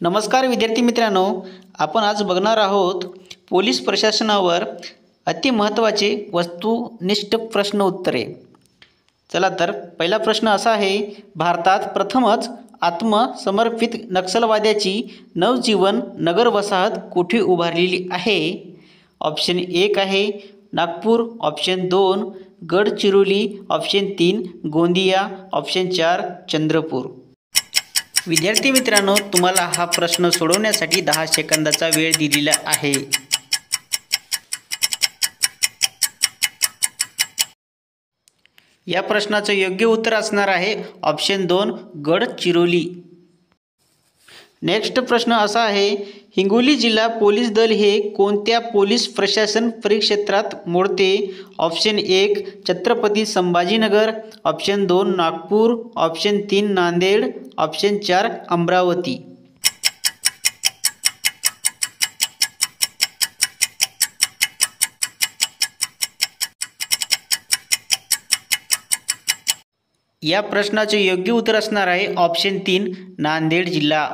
नमस्कार विद्यार्थी मित्रांनो, आपण आज बघणार आहोत पोलीस प्रशासनावर अति महत्त्वाचे वस्तुनिष्ठ प्रश्न उत्तरे। चला तर पहिला प्रश्न असा आहे, भारतात प्रथमच आत्मसमर्पित नक्षलवाद्याची नवजीवन नगर वसाहत कुठे उभारलेली आहे? ऑप्शन 1 आहे Nagpur, option 2 Gadchiroli, option 3 Gondia, option 4 Chandrapur. विद्यार्थी मित्रांनो, तुम्हाला हा प्रश्न सोडवण्यासाठी 10 सेकंदाचा वेळ दिलेला आहे। या प्रश्नाचं योग्य उत्तर असणार आहे ऑप्शन 2 गडचिरोली। नेक्स्ट प्रश्न असा आहे, हिंगोली जिल्हा पोलीस दल हे कोणत्या पोलीस प्रशासन परिक्षेत्रात मोडते? Option 1 Chhatrapati Sambhajinagar, option 2 Nagpur, option 3 Nanded, option 4 Amravati. या प्रश्नाचे योग्य उत्तर असणार आहे ऑप्शन 3 नांदेड जिल्हा।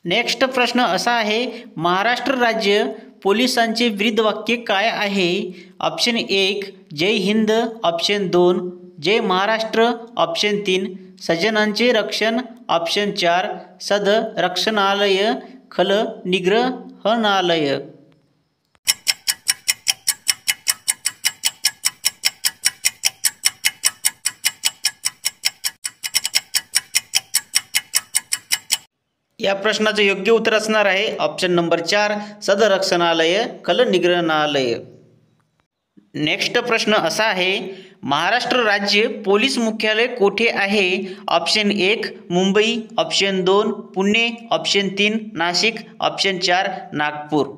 नेक्स्ट प्रश्न असा आहे, महाराष्ट्र राज्य पोलिसांचे ब्रीदवाक्य काय आहे? ऑप्शन 1 जय हिंद, ऑप्शन 2 जय महाराष्ट्र, ऑप्शन 3 सज्जनांचे रक्षण, ऑप्शन 4 सद रक्षणालय खल निग्रहणालय। या प्रश्नाचे योग्य उत्तर असणार आहे ऑप्शन नंबर 4 सदरक्षणालय खल निग्रहणालय। नेक्स्ट प्रश्न असा आहे, महाराष्ट्र राज्य पोलीस मुख्यालय कोठे आहे? Option 1 Mumbai, option 2 Pune, option 3 Nashik, option 4 Nagpur.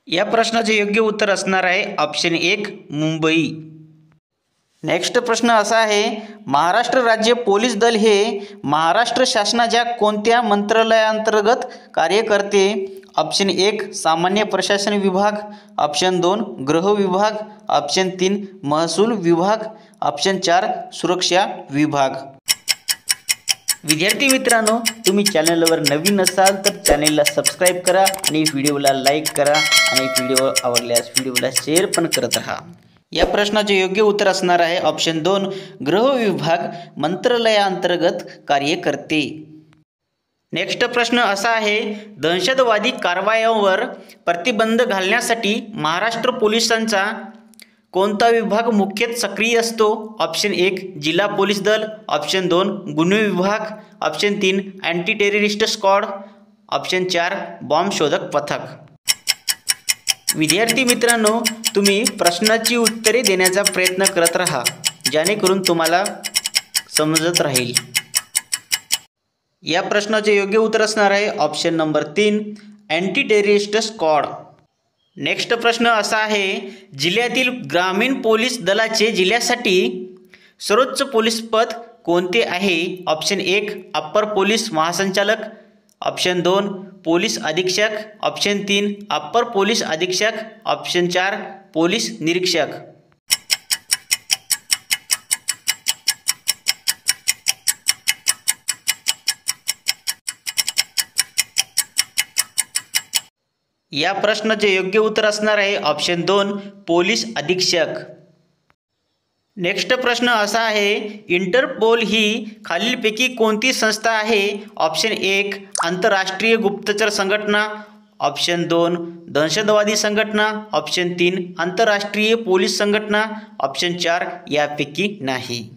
या प्रश्नाचे योग्य उत्तर असणार आहे ऑप्शन 1 मुंबई। नेक्स्ट प्रश्न असा आहे, महाराष्ट्र राज्य पोलीस दल हे महाराष्ट्र शासनाच्या कोणत्या मंत्रालयाअंतर्गत कार्य करते? ऑप्शन 1 सामान्य प्रशासन विभाग, ऑप्शन 2 गृह विभाग, ऑप्शन 3 महसूल विभाग, ऑप्शन 4 सुरक्षा विभाग। विद्यार्थी मित्रांनो, तुम्ही चॅनलवर नवीन असाल तर चॅनलला सबस्क्राईब करा आणि व्हिडिओला लाईक करा आणि व्हिडिओ आवडल्यास व्हिडिओला शेअर पण करत राहा। या प्रश्नाचे योग्य उत्तर असणार आहे ऑप्शन 2 गृह विभाग मंत्रालयाअंतर्गत कार्य करते। नेक्स्ट प्रश्न असा आहे, दहशतवादी कारवायांवर प्रतिबंध घालण्यासाठी महाराष्ट्र पोलिसांचा कोणता विभाग मुख्यतः सक्रिय असतो? ऑप्शन 1 जिल्हा पोलीस दल, ऑप्शन 2 गुन्हे विभाग, option 3 anti terrorist squad, option 4 bomb शोधक पथक। विद्यार्थी मित्रांनो, तुम्ही प्रश्नाची उत्तरे देण्याचा प्रयत्न करत राहा जेणेकरून तुम्हाला समजत राहील। या प्रश्नाचे योग्य उत्तर असणार आहे option number 3 anti terrorist squad. Next प्रश्न असा आहे, जिल्ह्यातील ग्रामीण पोलीस दलाचे जिल्ह्यासाठी सर्वोच्च पोलीस पद कोणते आहे? ऑप्शन 1 अप्पर पोलीस महासंचालक, ऑप्शन 2 पोलीस अधीक्षक, ऑप्शन 3 अप्पर पोलीस अधीक्षक, ऑप्शन 4 पोलीस निरीक्षक। या प्रश्नाचे योग्य उत्तर असणार आहे ऑप्शन 2 पोलीस अधीक्षक। नेक्स्ट प्रश्न असा आहे, इंटरपोल ही खालीलपैकी कोणती संस्था आहे? ऑप्शन 1 आंतरराष्ट्रीय गुप्तचर संघटना, ऑप्शन 2 दहशतवादी संघटना, ऑप्शन 3 आंतरराष्ट्रीय पोलीस संघटना, ऑप्शन 4 यापैकी नाही।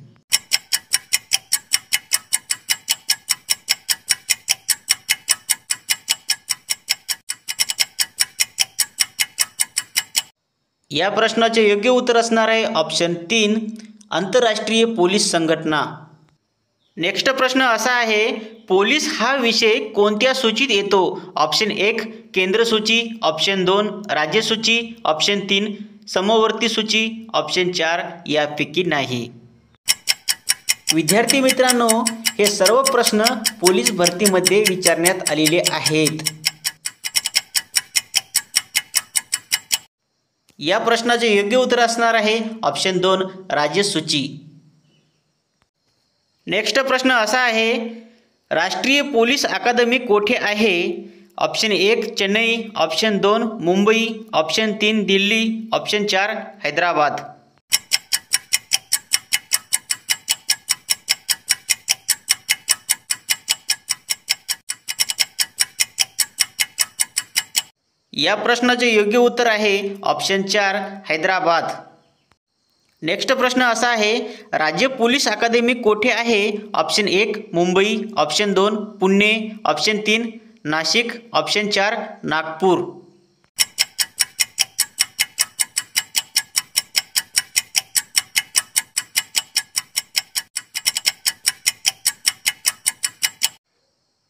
या प्रश्नाचे योग्य उत्तर असणार आहे ऑप्शन 3 आंतरराष्ट्रीय पोलीस संघटना। नेक्स्ट प्रश्न असा आहे, पोलीस हा विषय कोणत्या सूचीत येतो? ऑप्शन 1 केंद्र सूची, ऑप्शन 2 राज्य सूची, ऑप्शन 3 समवर्ती सूची, ऑप्शन 4 यापैकी नाही। विद्यार्थी मित्रांनो, हे सर्व प्रश्न पोलीस भरतीमध्ये विचारण्यात आलेले आहेत। या प्रश्नाचे योग्य उत्तर असणार आहे ऑप्शन 2 राज्यसूची। नेक्स्ट प्रश्न असा आहे, राष्ट्रीय पोलीस अकादमी कोठे आहे? Option 1 Chennai, option 2 Mumbai, option 3 Delhi, option 4 Hyderabad. या प्रश्नाचे योग्य उत्तर आहे ऑप्शन 4 हैदराबाद। नेक्स्ट प्रश्न असा आहे, राज्य पोलीस अकादमी कोठे आहे? Option 1 Mumbai, option 2 Pune, option 3 Nashik, option 4 Nagpur.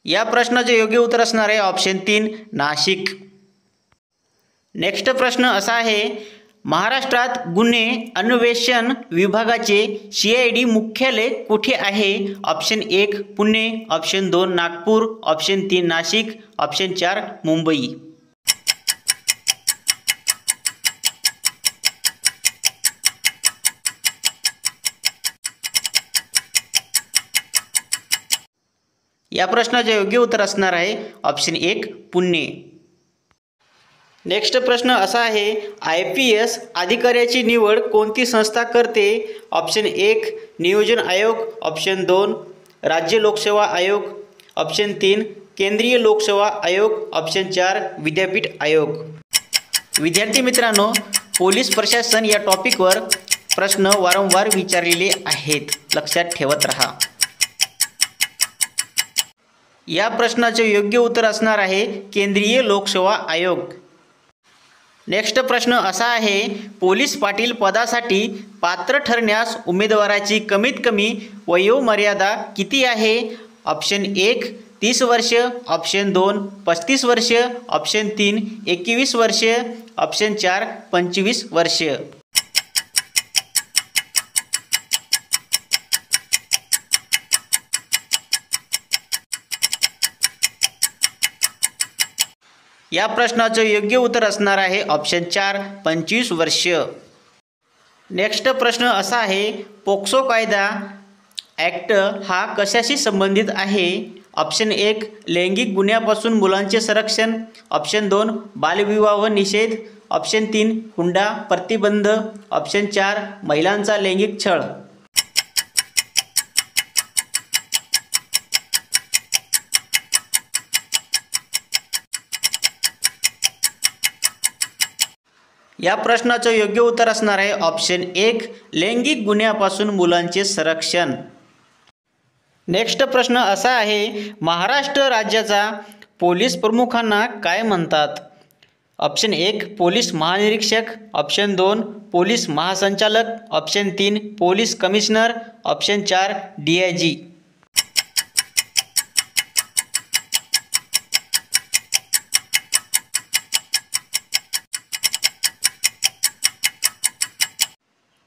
या प्रश्नाचे योग्य उत्तर असणार आहे ऑप्शन 3 नाशिक। नेक्स्ट प्रश्न असा आहे, महाराष्ट्रात गुन्हे अन्वेषण विभागाचे CID मुख्यालय कुठे आहे? Option 1 Pune, option 2 Nagpur, option 3 Nashik, option 4 Mumbai. या प्रश्नाचे योग्य उत्तर असणार आहे ऑप्शन 1 पुणे। नेक्स्ट प्रश्न असा आहे, IPS अधिकाऱ्याची निवड कोणती संस्था करते? ऑप्शन 1 नियोजन आयोग, ऑप्शन 2 राज्य लोकसेवा आयोग, ऑप्शन 3 केंद्रीय लोकसेवा आयोग, ऑप्शन 4 विद्यापीठ आयोग। विद्यार्थी मित्रांनो, पोलीस प्रशासन या टॉपिकवर प्रश्न वारंवार विचारलेले आहेत, लक्षात ठेवत रहा। या प्रश्नाचे योग्य उत्तर असणार आहे केंद्रीय लोकसेवा आयोग। नेक्स्ट प्रश्न असा आहे, पोलीस पाटील पदासाठी पात्र ठरण्यास उमेदवाराची कमीत कमी वयोमर्यादा किती आहे? ऑप्शन 1 30 वर्ष, ऑप्शन 2 35 वर्ष, ऑप्शन 3 21 वर्ष, ऑप्शन 4 25 वर्ष। या प्रश्नाचे योग्य उत्तर असणार आहे ऑप्शन 4 25 वर्ष। नेक्स्ट प्रश्न असा आहे, पोक्सो कायदा ॲक्ट हा कशाशी संबंधित आहे? ऑप्शन 1 लैंगिक गुन्ह्यापासून मुलांचे संरक्षण, ऑप्शन 2 बालविवाह निषेध, ऑप्शन 3 हुंडा प्रतिबंध, ऑप्शन 4 महिलांचा लैंगिक छळ। या प्रश्नाचे योग्य उत्तर असणार आहे ऑप्शन 1 लैंगिक गुन्ह्यापासून मुलांचे संरक्षण। नेक्स्ट प्रश्न असा आहे, महाराष्ट्र राज्याचा पोलीस प्रमुखांना काय म्हणतात? ऑप्शन 1 पोलीस महानिरीक्षक, ऑप्शन 2 पोलीस महासंचालक, option 3 police commissioner, option 4 DIG।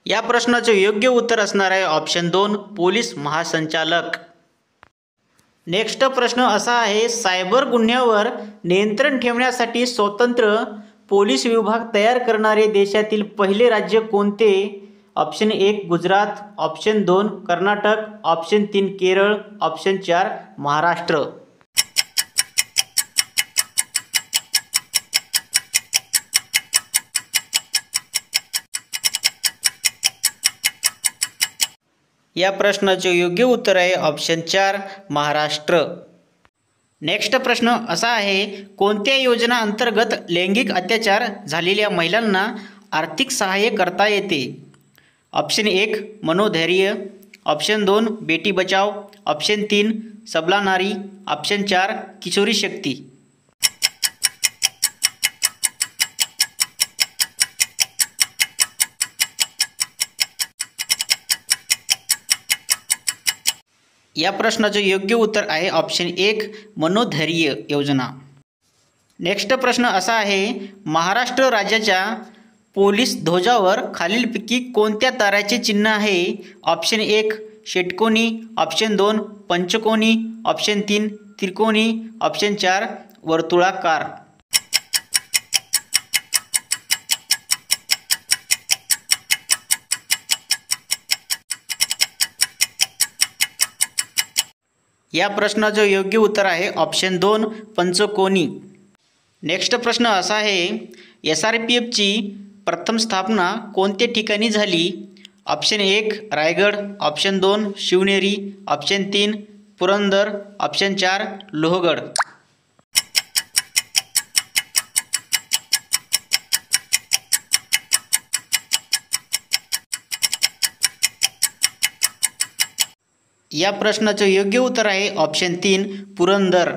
या प्रश्नाचे योग्य उत्तर असणार आहे ऑप्शन 2 पोलीस महासंचालक। नेक्स्ट प्रश्न असा आहे, सायबर गुन्ह्यावर नियंत्रण ठेवण्यासाठी स्वतंत्र पोलीस विभाग तयार करणारे देशातील पहिले राज्य कोणते? Option 1 Gujarat, option 2 Karnataka, option 3 Kerala, option 4 Maharashtra. या प्रश्नाचे योग्य उत्तर आहे ऑप्शन 4 महाराष्ट्र। नेक्स्ट प्रश्न असा आहे, कोणत्या योजना अंतर्गत लैंगिक अत्याचार झालेल्या महिलांना आर्थिक सहाय्य करता येते? ऑप्शन 1 मनोधैर्य, ऑप्शन 2 बेटी बचाओ, ऑप्शन 3 सबला नारी, ऑप्शन 4 किशोरी शक्ती। या प्रश्नाचे योग्य उत्तर आहे ऑप्शन 1 मनोधैर्य योजना। नेक्स्ट प्रश्न असा आहे, महाराष्ट्र राज्याच्या पोलीस ध्वजावर खालीलपैकी कोणत्या ताऱ्याचे चिन्ह आहे? ऑप्शन 1 षटकोनी, ऑप्शन 2 पंचकोनी, ऑप्शन 3 त्रिकोणी, ऑप्शन 4 वर्तुळाकार। या प्रश्नाचं योग्य उत्तर आहे ऑप्शन 2 पंचकोनी। नेक्स्ट प्रश्न असा आहे, SRPFची प्रथम स्थापना कोणत्या ठिकाणी झाली? Option 1 Raigad, option 2 Shivneri, option 3 Purandar, option 4 Lohagad. या प्रश्नाचं योग्य उत्तर आहे ऑप्शन 3 पुरंदर।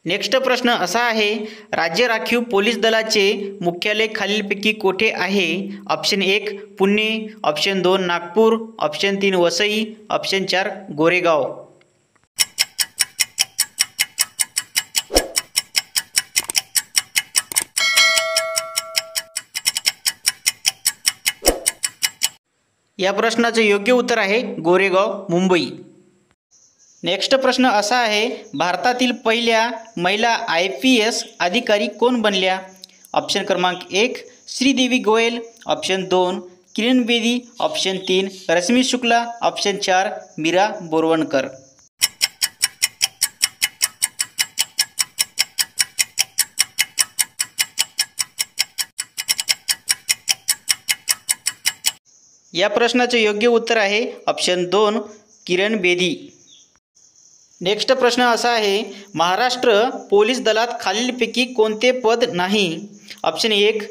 नेक्स्ट प्रश्न असा आहे, राज्य राखीव पोलीस दलाचे मुख्यालय खालीलपैकी कोठे आहे? Option 1 Pune, option 2 Nagpur, option 3 Vasai, option 4 Goregaon. या प्रश्नाचं योग्य उत्तर आहे गोरेगाव मुंबई। नेक्स्ट प्रश्न असा आहे, भारतातील पहिल्या महिला IPS अधिकारी कोण बनल्या? ऑप्शन क्रमांक 1 Sridevi Goyal, option 2 Kiran Bedi, option 3 Rashmi Shukla, option 4 Mira Borwankar. या प्रश्नाचे योग्य उत्तर आहे ऑप्शन 2 किरण बेदी। नेक्स्ट प्रश्न असा आहे, महाराष्ट्र पोलीस दलात खालीलपैकी कोणते पद नाही? ऑप्शन 1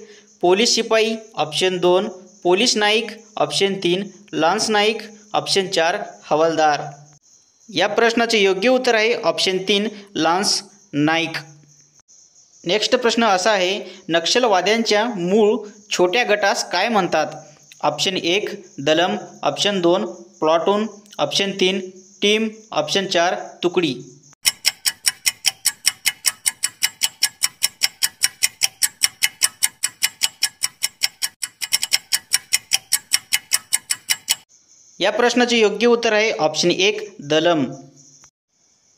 पोलीस शिपाई, option 2 police naik, option 3 lance naik, option 4 havildar. या प्रश्नाचे योग्य उत्तर आहे ऑप्शन 3 लान्स नाईक। नेक्स्ट प्रश्न असा आहे, नक्षलवाद्यांच्या मूळ छोट्या गटास काय म्हणतात? ऑप्शन 1 दलम, option 2 platoon, option 3 team, option 4 तुकडी। या प्रश्नाचे योग्य उत्तर आहे ऑप्शन 1 दलम।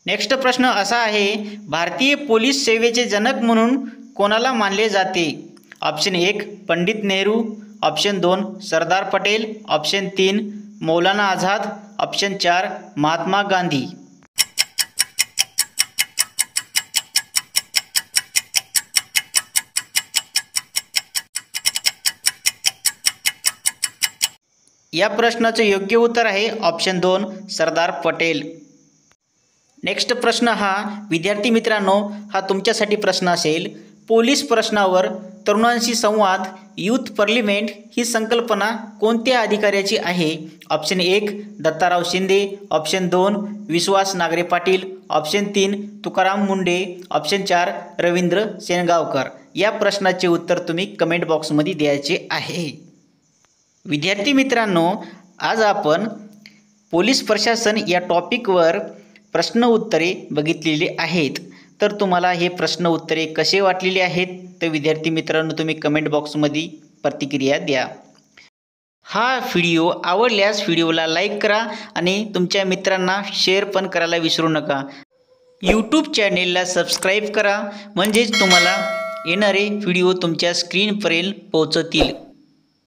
नेक्स्ट प्रश्न असा आहे, भारतीय पोलीस सेवेचे जनक म्हणून कोणाला मानले जाते? Option 1 Pandit Nehru, option 2 Sardar Patel, option 3 Maulana Azad, option 4 Mahatma Gandhi. या प्रश्नाचे योग्य उत्तर आहे ऑप्शन 2 सरदार पटेल। नेक्स्ट प्रश्न हा विद्यार्थी मित्रांनो, हा तुमच्यासाठी प्रश्न असेल, पोलीस प्रश्नावर तरुणांशी संवाद यूथ पार्लिमेंट ही संकल्पना कोणत्या अधिकाऱ्याची आहे? ऑप्शन 1 दत्ताराव शिंदे, ऑप्शन 2 विश्वास नागरे पाटील, ऑप्शन 3 तुकाराम मुंडे, ऑप्शन 4 रवींद्र सेनगावकर। या प्रश्नाचे उत्तर तुम्ही कमेंट बॉक्समध्ये द्यायचे आहे। विद्यार्थी मित्रांनो, आज आपण पोलीस प्रशासन या टॉपिकवर प्रश्न उत्तरे बघितलेली आहेत। तर तुम्हाला हे प्रश्न उत्तरे कसे वाटलेले आहेत तर विद्यार्थी मित्रांनो तुम्ही कमेंट बॉक्समध्ये प्रतिक्रिया द्या। हा व्हिडिओ आवडल्यास व्हिडिओला लाईक करा आणि तुमच्या मित्रांना शेअर पण करायला विसरू नका। यूट्यूब चॅनेलला सबस्क्राईब करा, म्हणजेच तुम्हाला येणारे व्हिडिओ तुमच्या स्क्रीनपर्यंत पोहोचतील।